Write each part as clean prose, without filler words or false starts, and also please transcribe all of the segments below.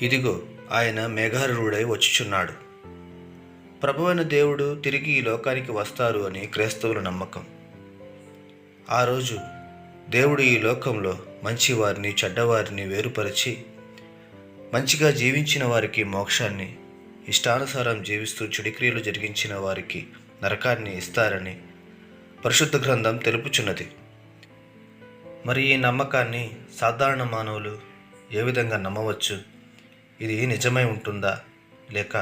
ఇదిగో ఆయన మేఘారూఢుడై వచ్చుచున్నాడు. ప్రభువైన దేవుడు తిరిగి ఈ లోకానికి వస్తారు అని క్రైస్తవుల నమ్మకం. ఆ రోజు దేవుడు ఈ లోకంలో మంచివారిని చెడ్డవారిని వేరుపరిచి మంచిగా జీవించిన వారికి మోక్షాన్ని, ఇష్టానుసారం జీవిస్తూ చెడుక్రియలు జరిగించిన వారికి నరకాన్ని ఇస్తారని పరిశుద్ధ గ్రంథం తెలుపుచున్నది. మరి ఈ నమ్మకాన్ని సాధారణ మానవులు ఏ విధంగా నమ్మవచ్చు? ఇది నిజమై ఉంటుందా, లేక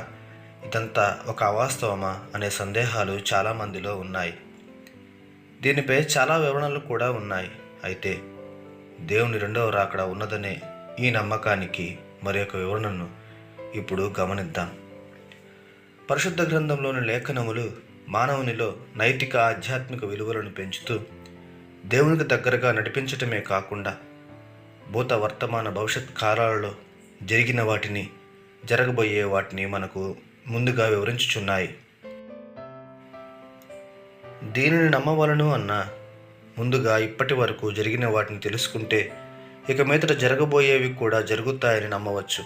ఇదంతా ఒక అవాస్తవమా అనే సందేహాలు చాలామందిలో ఉన్నాయి. దీనిపై చాలా వివరణలు కూడా ఉన్నాయి. అయితే దేవుని రెండవ రాకడ ఉన్నదనే ఈ నమ్మకానికి మరి ఒక వివరణను ఇప్పుడు గమనిద్దాం. పరిశుద్ధ గ్రంథంలోని లేఖనములు మానవునిలో నైతిక ఆధ్యాత్మిక విలువలను పెంచుతూ దేవునికి దగ్గరగా నడిపించటమే కాకుండా భూత వర్తమాన భవిష్యత్ కాలాలలో జరిగిన వాటిని, జరగబోయే వాటిని మనకు ముందుగా వివరించుచున్నాయి. దీనిని నమ్మవలను అన్నా ముందుగా ఇప్పటి వరకు జరిగిన వాటిని తెలుసుకుంటే ఇక మీదట జరగబోయేవి కూడా జరుగుతాయని నమ్మవచ్చు.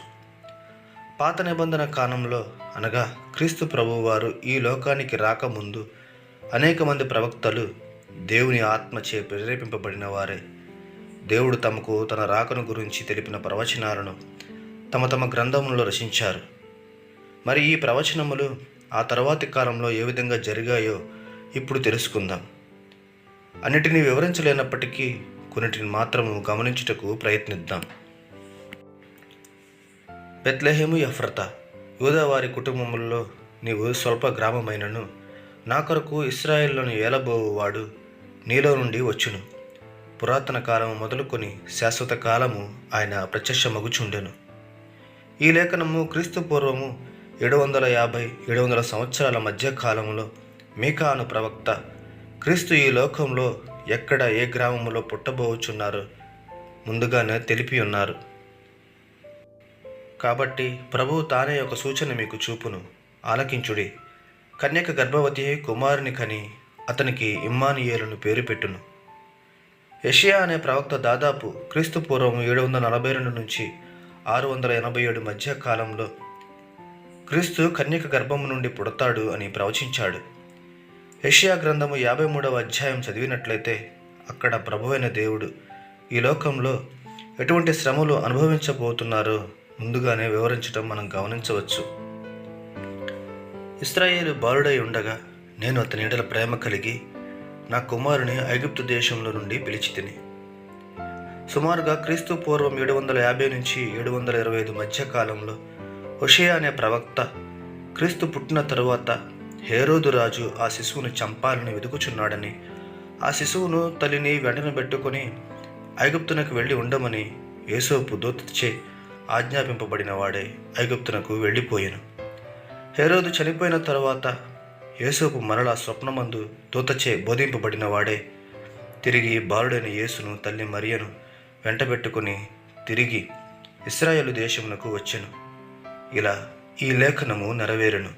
పాత నిబంధన కాలంలో అనగా క్రీస్తు ప్రభువారు ఈ లోకానికి రాకముందు అనేక మంది ప్రవక్తలు దేవుని ఆత్మచే ప్రేరేపింపబడిన వారే. దేవుడు తమకు తన రాకను గురించి తెలిపిన ప్రవచనాలను తమ తమ గ్రంథములలో రచించారు. మరి ఈ ప్రవచనములు ఆ తర్వాతి కాలంలో ఏ విధంగా జరిగాయో ఇప్పుడు తెలుసుకుందాం. అన్నిటినీ వివరించలేనప్పటికీ కొన్నిటిని మాత్రము గమనించుటకు ప్రయత్నిద్దాం. బెత్లెహేము ఎఫ్రతా, యూదావారి కుటుంబములలో నీవు స్వల్ప గ్రామమైనను నా కొరకు ఇశ్రాయేలును ఏలబోవువాడు నీలో నుండి వచ్చును. పురాతన కాలము మొదలుకొని శాశ్వత కాలము ఆయన ప్రత్యక్షమగుచుండెను. ఈ లేఖనము క్రీస్తు పూర్వము 750-700 సంవత్సరాల మధ్య కాలంలో మీకా అను ప్రవక్త క్రీస్తు ఈ లోకంలో ఎక్కడ ఏ గ్రామములో పుట్టబోచున్నారో ముందుగానే తెలిపి ఉన్నారు. కాబట్టి ప్రభువు తానే ఒక సూచన మీకు చూపును, ఆలకించుడి. కన్యక గర్భవతి కుమారుని కని అతనికి ఇమ్మానుయేలును పేరు పెట్టును. యెషయా అనే ప్రవక్త దాదాపు క్రీస్తు పూర్వం 742 నుంచి 687 మధ్య కాలంలో క్రీస్తు కన్యక గర్భము నుండి పుడతాడు అని ప్రవచించాడు. యెషయా గ్రంథము 53వ అధ్యాయం చదివినట్లయితే అక్కడ ప్రభువైన దేవుడు ఈ లోకంలో ఎటువంటి శ్రమలు అనుభవించబోతున్నారో ముందుగానే వివరించడం మనం గమనించవచ్చు. ఇశ్రాయేలు బాలుడై ఉండగా నేను అతని ఎడల ప్రేమ కలిగి నా కుమారుని ఐగుప్తు దేశంలో నుండి పిలిచితిని. సుమారుగా క్రీస్తు పూర్వం 750 నుంచి 725 మధ్య కాలంలో హోషేయ అనే ప్రవక్త క్రీస్తు పుట్టిన తరువాత హేరోదు రాజు ఆ శిశువును చంపాలని వెతుకుచున్నాడని, ఆ శిశువును తల్లిని వెంటనే పెట్టుకొని ఐగుప్తునకు వెళ్ళి ఉండమని యోసేపు దూతచే ఆజ్ఞాపింపబడిన వాడే ఐగుప్తునకు వెళ్ళిపోయాను. హేరోదు చనిపోయిన తరువాత యోసేపు మరలా స్వప్నమందు దూతచే బోధింపబడిన వాడే తిరిగి బాలుడైన యేసును తల్లి మరియను వెంటబెట్టుకుని తిరిగి ఇశ్రాయేలు దేశమునకు వచ్చెను. ఇలా ఈ లేఖనము నెరవేరెను.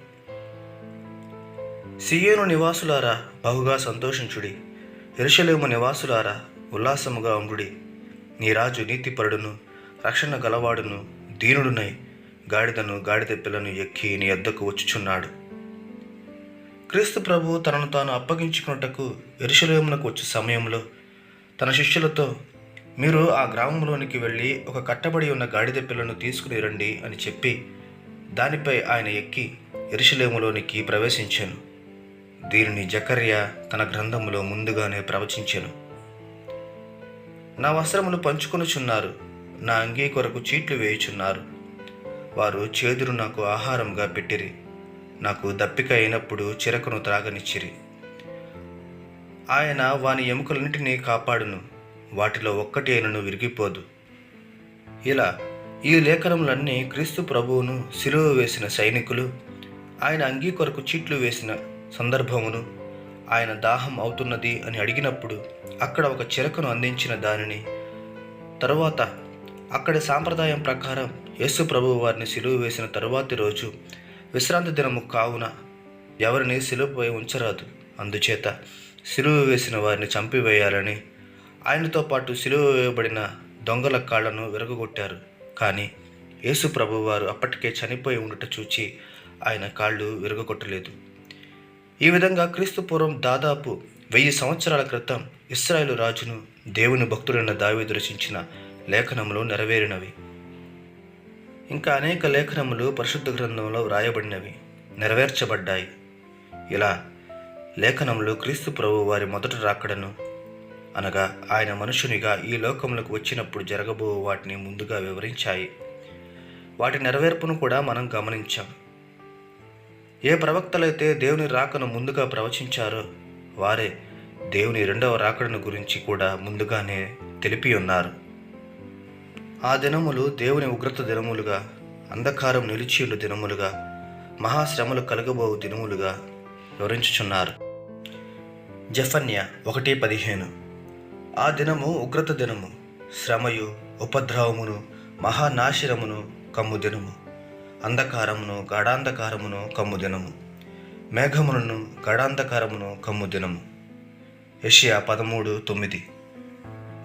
సియోను నివాసులారా బహుగా సంతోషించుడి, యెరూషలేము నివాసులారా ఉల్లాసముగా ఉండుడి. నీ రాజు నీతిపరుడును రక్షణ గలవాడును దీనుడునై గాడిదను గాడిద పిల్లను ఎక్కి నీ యొద్దకు వచ్చుచున్నాడు. క్రీస్తు ప్రభువు తనను తాను అప్పగించుకున్నటకు యెరూషలేమునకు వచ్చే సమయంలో తన శిష్యులతో, మీరు ఆ గ్రామంలోనికి వెళ్ళి ఒక కట్టబడి ఉన్న గాడిద పిల్లను తీసుకుని రండి అని చెప్పి దానిపై ఆయన ఎక్కి యెరూషలేములోనికి ప్రవేశించాను. దీనిని జకర్యా తన గ్రంథములో ముందుగానే ప్రవచించెను. నా వస్త్రములు పంచుకొనుచున్నారు, నా అంగీ కొరకు చీట్లు వేయుచున్నారు. వారు చేదురు నాకు ఆహారంగా పెట్టిరి, నాకు దప్పిక అయినప్పుడు చిరకును త్రాగనిచ్చిరి. ఆయన వాని ఎముకలన్నిటినీ కాపాడును, వాటిలో ఒక్కటి అయినను విరిగిపోదు. ఇలా ఈ లేఖనములన్నీ క్రీస్తు ప్రభువును సిలువ వేసిన సైనికులు, ఆయన అంగీ కొరకు చీట్లు వేసిన సందర్భమును, ఆయన దాహం అవుతున్నది అని అడిగినప్పుడు అక్కడ ఒక చిరకను అందించిన దానిని, తరువాత అక్కడి సాంప్రదాయం ప్రకారం యేసు ప్రభువు వారిని సిలువ వేసిన తరువాతి రోజు విశ్రాంతి దినము కావున ఎవరిని సిలువపై ఉంచరాదు, అందుచేత సిలువ వేసిన వారిని చంపివేయాలని ఆయనతో పాటు సిలువ వేయబడిన దొంగల కాళ్లను విరగొట్టారు. కానీ యేసు ప్రభువారు అప్పటికే చనిపోయి ఉండుట చూచి ఆయన కాళ్ళు విరగొట్టలేదు. ఈ విధంగా క్రీస్తు పూర్వం దాదాపు 1000 సంవత్సరాల క్రితం ఇశ్రాయేలు రాజును దేవుని భక్తుడైన దావీదు రచించిన లేఖనములు నెరవేరినవి. ఇంకా అనేక లేఖనములు పరిశుద్ధ గ్రంథంలో వ్రాయబడినవి, నెరవేర్చబడ్డాయి. ఇలా లేఖనములు క్రీస్తు ప్రభు వారి మొదటి రాకడను, అనగా ఆయన మనుషునిగా ఈ లోకములకు వచ్చినప్పుడు జరగబో వాటిని ముందుగా వివరించాయి. వాటి నెరవేర్పును కూడా మనం గమనించాం. ఏ ప్రవక్తలైతే దేవుని రాకను ముందుగా ప్రవచించారో వారే దేవుని రెండవ రాకడను గురించి కూడా ముందుగానే తెలిపి ఉన్నారు. ఆ దినములు దేవుని ఉగ్రత దినములుగా, అంధకారం నిలిచియుండు దినములుగా, మహాశ్రమలు కలగబోవు దినములుగా వివరించుచున్నారు. జెఫన్యా 1:15. ఆ దినము ఉగ్రత దినము, శ్రమయు ఉపద్రవమును మహానాశనమును కమ్ము దినము, అంధకారమును గాఢాంధకారమును కమ్ము దినము, మేఘములను గాఢాంధకారమును కమ్ము దినము. యెషయా 13:9.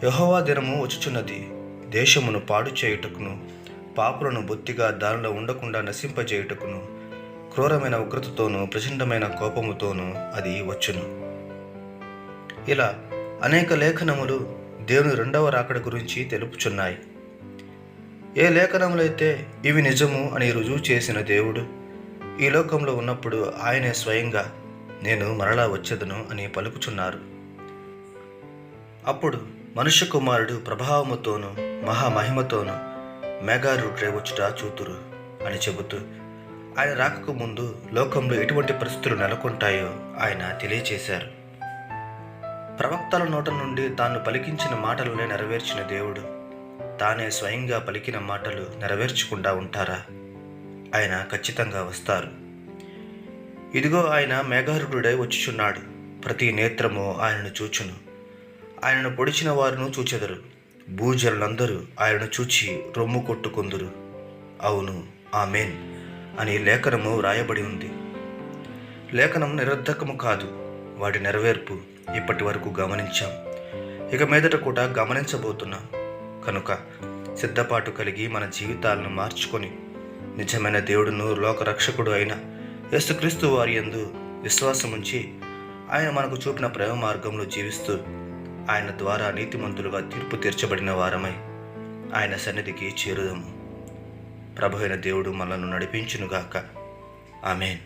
యెహోవా దినము వచ్చుచున్నది, దేశమును పాడు చేయుటకును, పాపులను బొత్తిగా దానిలో ఉండకుండా నశింపజేయుటకును, క్రూరమైన ఉగ్రతతోనూ ప్రచండమైన కోపముతోనూ అది వచ్చును. ఇలా అనేక లేఖనములు దేవుని రెండవ రాకడ గురించి తెలుపుచున్నాయి. ఏ లేఖనములైతే ఇవి నిజము అని రుజువు చేసిన దేవుడు ఈ లోకంలో ఉన్నప్పుడు ఆయనే స్వయంగా నేను మరలా వచ్చేదను అని పలుకుచున్నారు. అప్పుడు మనుష్య కుమారుడు ప్రభావముతోనూ మహామహిమతోనూ మేఘారూఢుడై వచ్చుట చూతురు అని చెబుతూ ఆయన రాకకు ముందు లోకంలో ఎటువంటి పరిస్థితులు నెలకొంటాయో ఆయన తెలియచేశారు. ప్రవక్తల నోట నుండి తాను పలికించిన మాటలనే నెరవేర్చిన దేవుడు తానే స్వయంగా పలికిన మాటలు నెరవేర్చకుండా ఉంటారా? ఆయన ఖచ్చితంగా వస్తారు. ఇదిగో ఆయన మేఘారూఢుడై వచ్చుచున్నాడు, ప్రతి నేత్రము ఆయనను చూచును, ఆయనను పొడిచిన వారును చూచెదరు, భూజనులందరూ ఆయనను చూచి రొమ్ము కొట్టుకొందురు. అవును, ఆమేన్ అని లేఖనము వ్రాయబడి ఉంది. లేఖనం నిరర్ధకము కాదు, వాటి నెరవేర్పు ఇప్పటి వరకు గమనించాం, ఇక మీదట కూడా గమనించబోతున్నాం. కనుక సిద్ధపాటు కలిగి మన జీవితాలను మార్చుకొని నిజమైన దేవుడును లోకరక్షకుడు అయిన యేసుక్రీస్తు వారి యందు విశ్వాసముంచి ఆయన మనకు చూపిన ప్రేమ మార్గంలో జీవిస్తూ ఆయన ద్వారా నీతిమంతులుగా తీర్పు తీర్చబడిన వారమై ఆయన సన్నిధికి చేరుదాము. ప్రభు అయిన దేవుడు మనల్ని నడిపించునుగాక. ఆమేన్.